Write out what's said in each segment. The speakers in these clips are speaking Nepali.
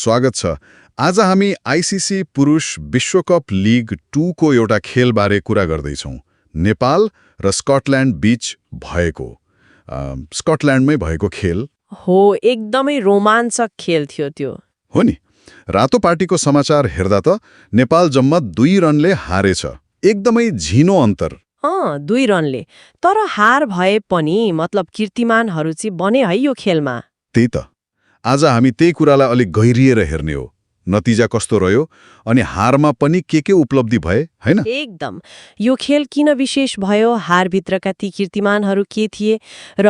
स्वागत छ। आज हामी आईसीसी पुरुष विश्वकप लिग 2 को एउटा खेलबारे कुरा गर्दैछौँ। नेपाल र स्कटल्यान्ड बीच भएको स्कटल्यान्डमै भएको खेल हो। एकदमै रोमाञ्चक खेल थियो त्यो। हो नि। रातो पार्टीको समाचार हेर्दा त नेपाल जम्मा 2 रनले हारेछ। एकदमै झिनो अन्तर। 2 रनले। तर हार भए पनि मतलब कीर्तिमानहरू चाहिँ बने है यो खेलमा। त्यही त। आज हामी त्यही कुरालाई अलिक गहिरिएर हेर्ने हो। नतिजा कस्तो रह्यो अनि हारमा पनि के उपलब्धि भए, हैन? एकदम। यो खेल किन विशेष भयो, हारभित्रका ती कीर्तिमानहरू के थिए र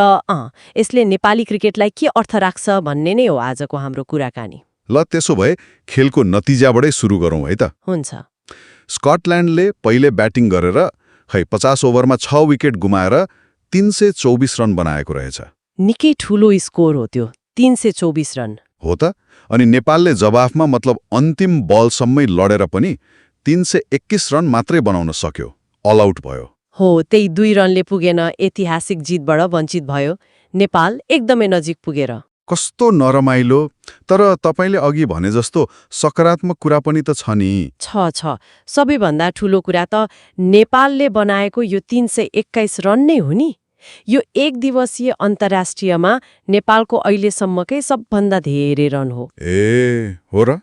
यसले नेपाली क्रिकेटलाई के अर्थ राख्छ भन्ने नै हो आजको हाम्रो कुराकानी। ल त्यसो भए खेलको नतिजाबाटै सुरु गरौँ है त। हुन्छ। स्कटल्यान्डले पहिले ब्याटिङ गरेर 50 ओभरमा 6 विकेट गुमाएर 324 रन बनाएको रहेछ। निकै ठूलो स्कोर हो त्यो, 324 रन। हो त। अनि नेपालले जवाफमा मतलब अन्तिम बलसम्मै लडेर पनि 321 रन मात्रै बनाउन सक्यो। अल आउट भयो। हो, त्यही 2 रनले पुगेन, ऐतिहासिक जितबाट वञ्चित भयो नेपाल एकदमै नजिक पुगेर। कस्तो नरमाइलो। तर तपाईले अघि भने जस्तो सकारात्मक कुरा पनि त छ नि। छ। सबैभन्दा ठूलो कुरा त नेपालले बनाएको यो 321 रन नै हो नि। यो एक दिवसीय अन्तर्राष्ट्रियमा नेपालको अहिलेसम्मकै सबभन्दा धेरै रन हो। हो र?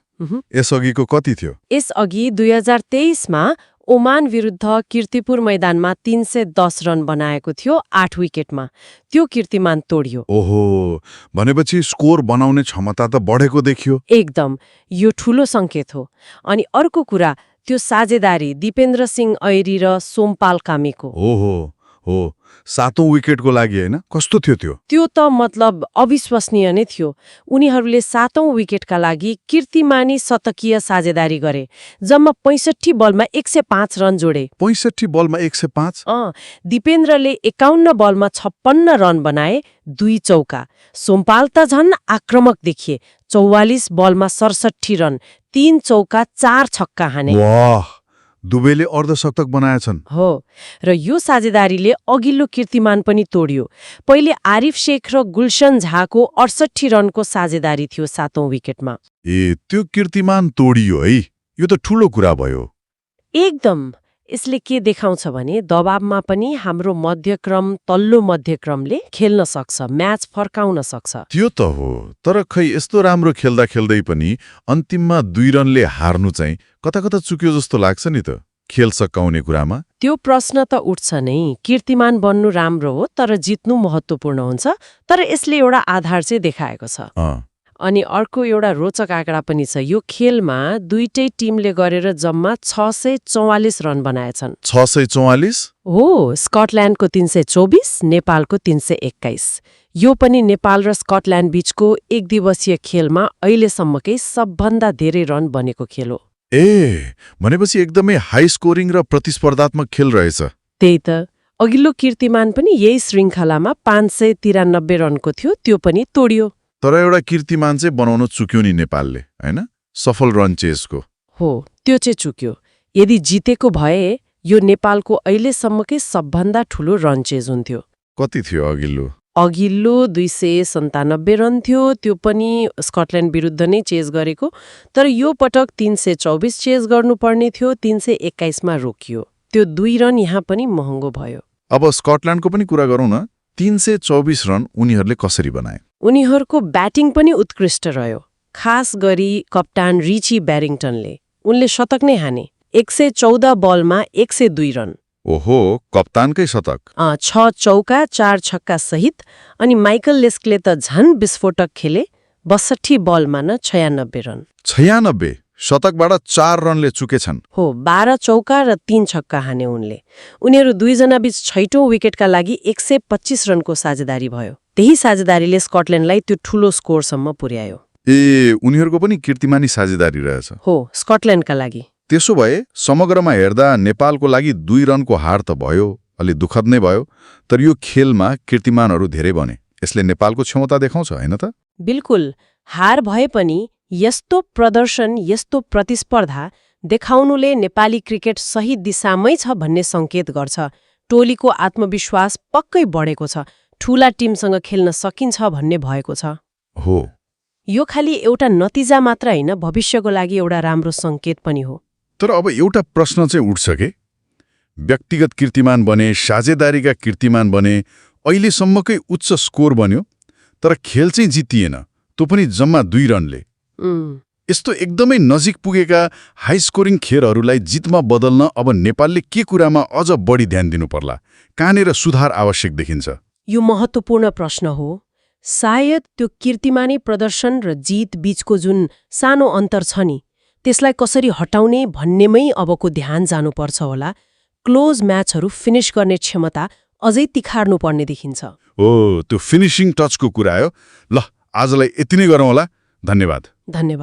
यसअघिको कति थियो? यसअघि 2023मा ओमान विरुद्ध कीर्तिपुर मैदानमा 310 रन बनाएको थियो 8 विकेटमा। त्यो कीर्तिमान तोडियो। ओहो, भनेपछि स्कोर बनाउने क्षमता त बढेको देखियो। एकदम। यो ठूलो संकेत हो। अनि अर्को कुरा, त्यो साझेदारी दिपेन्द्र सिंह ऐरी र सोमपाल कामीको। हो, 7औं विकेटको लागि हैन? कस्तो थियो त्यो? त्यो त मतलब अविश्वसनीय नै थियो। उनीहरूले 7औं विकेटका लागि कीर्तिमानी शतकीय साझेदारी गरे। जम्मा 65 बलमा 105 रन जोडे। 65 बलमा 105? दिपेन्द्रले 51 बलमा 56 रन बनाए, 2 चौका। सोमपाल त झन् आक्रामक देखिए, 44 बलमा 67 रन, 3 चौका 4 छक्का हाने। वाह, दुवैले अर्धशतक बनाएछन्। हो, र यो साझेदारीले अघिल्लो कीर्तिमान पनि तोड्यो। पहिले आरिफ शेख र गुलशन झाको 68 रनको साझेदारी थियो 7औं विकेटमा। त्यो कीर्तिमान तोडियो है। यो त ठूलो कुरा भयो। एकदम। यसले के देखाउँछ भने दबावमा पनि हाम्रो मध्यक्रम, तल्लो मध्यक्रमले खेल्न सक्छ, म्याच फर्काउन सक्छ। त्यो त हो। तर खै यस्तो राम्रो खेल्दा खेल्दै पनि अन्तिममा 2 रनले हार्नु चाहिँ कता चुक्यो जस्तो लाग्छ नि त खेल सकाउने कुरामा। त्यो प्रश्न त उठ्छ नै। कीर्तिमान बन्नु राम्रो हो, तर जित्नु महत्त्वपूर्ण हुन्छ। तर यसले एउटा आधार चाहिँ देखाएको छ। अनि अर्को एउटा रोचक आँकडा पनि छ। यो खेलमा दुईटै टिमले गरेर जम्मा 644 रन बनाएछन्। 644? हो, स्कटल्यान्डको 324, नेपालको 321। यो पनि नेपाल र स्कटल्यान्ड बीचको एक दिवसीय खेलमा अहिलेसम्मकै सबभन्दा धेरै रन बनेको खेल हो। भनेपछि एकदमै हाई स्कोरिङ र प्रतिस्पर्धात्मक खेल रहेछ। त्यही त। अघिल्लो कीर्तिमान पनि यही श्रृङ्खलामा 593 रनको थियो, त्यो पनि तोडियो। तर एउटा कीर्तिमान चाहिँ बनाउन चुक्यो नि नेपालले, हैन? सफल रन चेजको। हो, त्यो चाहिँ चुक्यो। यदि जितेको भए यो नेपालको अहिलेसम्मकै सबभन्दा ठूलो रन चेज हुन्थ्यो। कति थियो अघिल्लो? अघिल्लो 297 रन थियो, त्यो पनि स्कटल्यान्ड विरुद्ध नै चेज गरेको। तर यो पटक 324 चेज गर्नुपर्ने थियो, 321 मा रोकियो। त्यो 2 रन यहाँ पनि महँगो भयो। अब स्कटल्यान्डको पनि कुरा गरौँ न। 324 रन उनीहरूले कसरी बनाए? उनीहरूको ब्याटिङ पनि उत्कृष्ट रह्यो, खास गरी कप्तान रिची ब्यारिङटनले। उनले शतक नै हाने, 114 बलमा 102 रन। ओहो, कप्तानकै शतक। 6 चौका 4 छक्का सहित। अनि माइकल लेस्कले त झन् विस्फोटक खेले, 62 बलमा 96 रन। 96? शतकबाट 4 रनले चुकेछन्। हो, 12 चौका र 3 छक्का हाने उनले। उनीहरू 2 जना बीच 6औं विकेटका लागि 125 रनको साझेदारी भयो। त्यही साझेदारीले स्कटल्यान्डलाई त्यो ठूलो स्कोरसम्म पुर्यायो। उनीहरूको पनि कीर्तिमानी साझेदारी रहेछ। हो, स्कटल्यान्डका लागि। त्यसो भए समग्रमा हेर्दा नेपालको लागि 2 रनको हार त भयो, अलि दुःखद नै भयो। तर यो खेलमा कीर्तिमानहरू धेरै बने। यसले नेपालको क्षमता देखाउँछ, हैन त? बिल्कुल। हार भए पनि यस्तो प्रदर्शन, यस्तो प्रतिस्पर्धा देखाउनुले नेपाली क्रिकेट सही दिशामै छ भन्ने संकेत गर्छ। टोलीको आत्मविश्वास पक्कै बढेको छ, ठूला टिमसँग खेल्न सकिन्छ भन्ने भएको छ। हो, यो खालि एउटा नतिजा मात्र होइन, भविष्यको लागि एउटा राम्रो सङ्केत पनि हो। तर अब एउटा प्रश्न चाहिँ उठ्छ के, व्यक्तिगत कीर्तिमान बने, साझेदारीका कीर्तिमान बने, अहिलेसम्मकै उच्च स्कोर बन्यो, तर खेल चाहिँ जितिएन, त्यो पनि जम्मा 2 रनले। यस्तो एकदमै नजिक पुगेका हाई स्कोरिङ खेलहरूलाई जितमा बदल्न अब नेपालले के कुरामा अझ बढी ध्यान दिनु पर्ला? कहाँनिर सुधार आवश्यक देखिन्छ? यो महत्त्वपूर्ण प्रश्न हो। सायद त्यो कीर्तिमानी प्रदर्शन र जित बीचको जुन सानो अन्तर छ नि, त्यसलाई कसरी हटाउने भन्नेमै अबको ध्यान जानुपर्छ होला। क्लोज म्याचहरू फिनिश गर्ने क्षमता अझै तिखार्नु पर्ने देखिन्छ। त्यो फिनिशिङ टचको कुरा आयो। ल, आजलाई यति नै गरौँ होला। धन्यवाद।